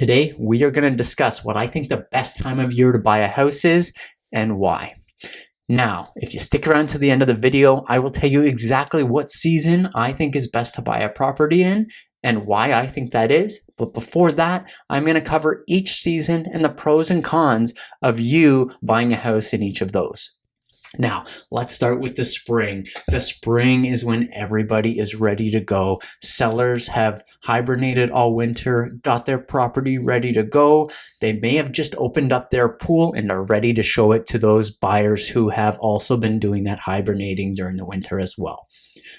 Today, we are going to discuss what I think the best time of year to buy a house is and why. Now, if you stick around to the end of the video, I will tell you exactly what season I think is best to buy a property in and why I think that is. But before that, I'm going to cover each season and the pros and cons of you buying a house in each of those. Now, let's start with the spring. The spring is when everybody is ready to go. Sellers have hibernated all winter, got their property ready to go. They may have just opened up their pool and are ready to show it to those buyers who have also been doing that hibernating during the winter as well.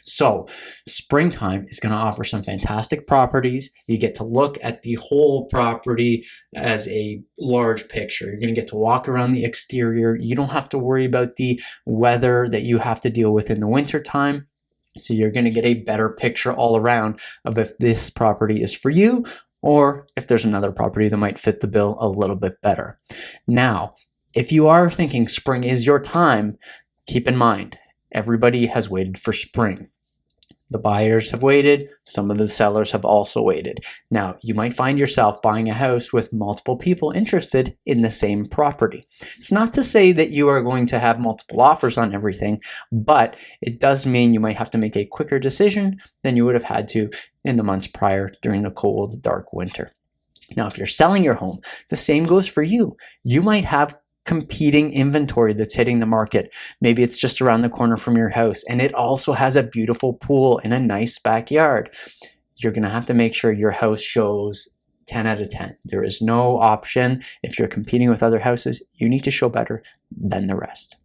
So springtime is going to offer some fantastic properties. You get to look at the whole property as a large picture. You're going to get to walk around the exterior. You don't have to worry about the weather that you have to deal with in the winter time. So you're going to get a better picture all around of if this property is for you or if there's another property that might fit the bill a little bit better. Now, if you are thinking spring is your time, keep in mind, everybody has waited for spring. The buyers have waited. Some of the sellers have also waited. Now, you might find yourself buying a house with multiple people interested in the same property. It's not to say that you are going to have multiple offers on everything, but it does mean you might have to make a quicker decision than you would have had to in the months prior during the cold, dark winter. Now, if you're selling your home, the same goes for you. You might have competing inventory that's hitting the market. Maybe it's just around the corner from your house and it also has a beautiful pool and a nice backyard. You're going to have to make sure your house shows 10 out of 10. There is no option. If you're competing with other houses, you need to show better than the rest.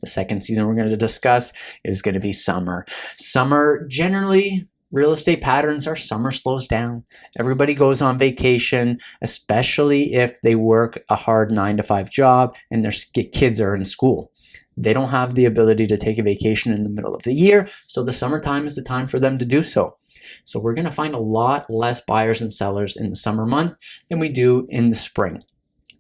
The second season we're going to discuss is going to be summer. Summer, generally, real estate patterns are summer slows down. Everybody goes on vacation, especially if they work a hard 9-to-5 job and their kids are in school. They don't have the ability to take a vacation in the middle of the year, so the summertime is the time for them to do so. So we're going to find a lot less buyers and sellers in the summer month than we do in the spring.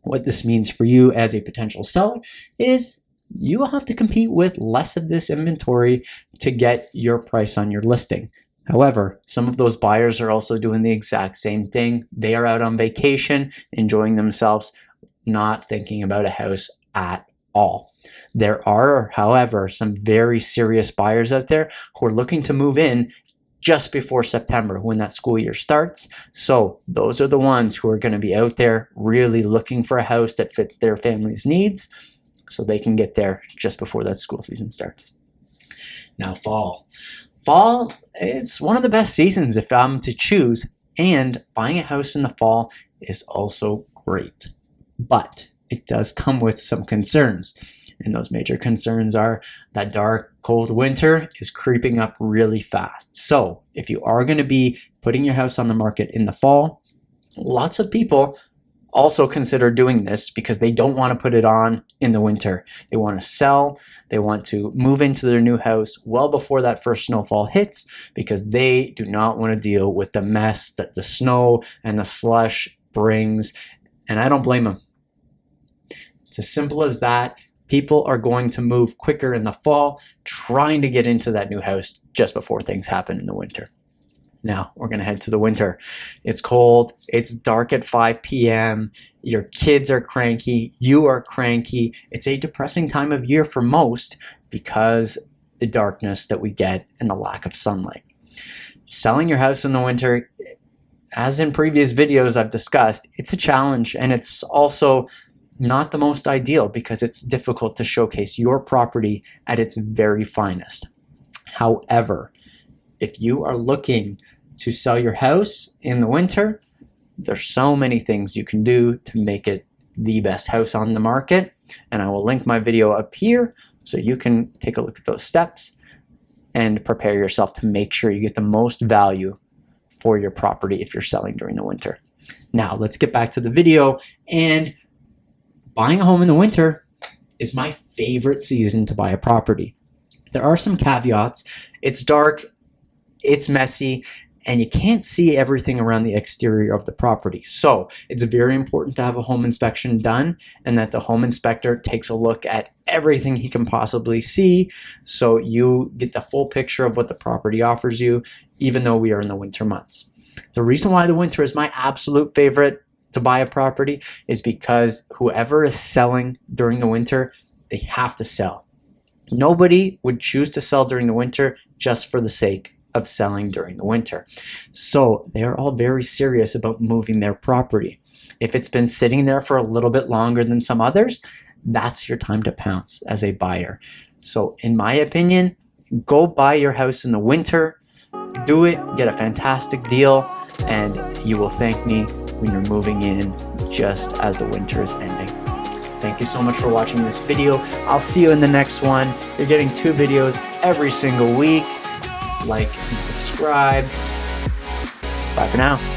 What this means for you as a potential seller is you will have to compete with less of this inventory to get your price on your listing. However, some of those buyers are also doing the exact same thing. They are out on vacation, enjoying themselves, not thinking about a house at all. There are, however, some very serious buyers out there who are looking to move in just before September when that school year starts. So those are the ones who are going to be out there really looking for a house that fits their family's needs so they can get there just before that school season starts. Now, fall. Fall, it's one of the best seasons if I'm to choose, and buying a house in the fall is also great. But it does come with some concerns, and those major concerns are that dark, cold winter is creeping up really fast. So if you are going to be putting your house on the market in the fall, lots of people also consider doing this because they don't want to put it on in the winter. They want to sell. They want to move into their new house well before that first snowfall hits because they do not want to deal with the mess that the snow and the slush brings. And I don't blame them. It's as simple as that. People are going to move quicker in the fall, trying to get into that new house just before things happen in the winter. Now we're going to head to the winter. It's cold. It's dark at 5 p.m. Your kids are cranky. You are cranky. It's a depressing time of year for most because the darkness that we get and the lack of sunlight. Selling your house in the winter, as in previous videos I've discussed, it's a challenge and it's also not the most ideal because it's difficult to showcase your property at its very finest. However, if you are looking to sell your house in the winter, there's so many things you can do to make it the best house on the market. And I will link my video up here so you can take a look at those steps and prepare yourself to make sure you get the most value for your property if you're selling during the winter. Now, let's get back to the video. And buying a home in the winter is my favorite season to buy a property. There are some caveats. It's dark. It's messy, and you can't see everything around the exterior of the property. So it's very important to have a home inspection done and that the home inspector takes a look at everything he can possibly see so you get the full picture of what the property offers you, even though we are in the winter months. The reason why the winter is my absolute favorite to buy a property is because whoever is selling during the winter, they have to sell. Nobody would choose to sell during the winter just for the sake of selling during the winter. So they're all very serious about moving their property. If it's been sitting there for a little bit longer than some others, that's your time to pounce as a buyer. So in my opinion, go buy your house in the winter, do it, get a fantastic deal, and you will thank me when you're moving in just as the winter is ending. Thank you so much for watching this video. I'll see you in the next one. You're getting 2 videos every single week. Like and subscribe. Bye for now.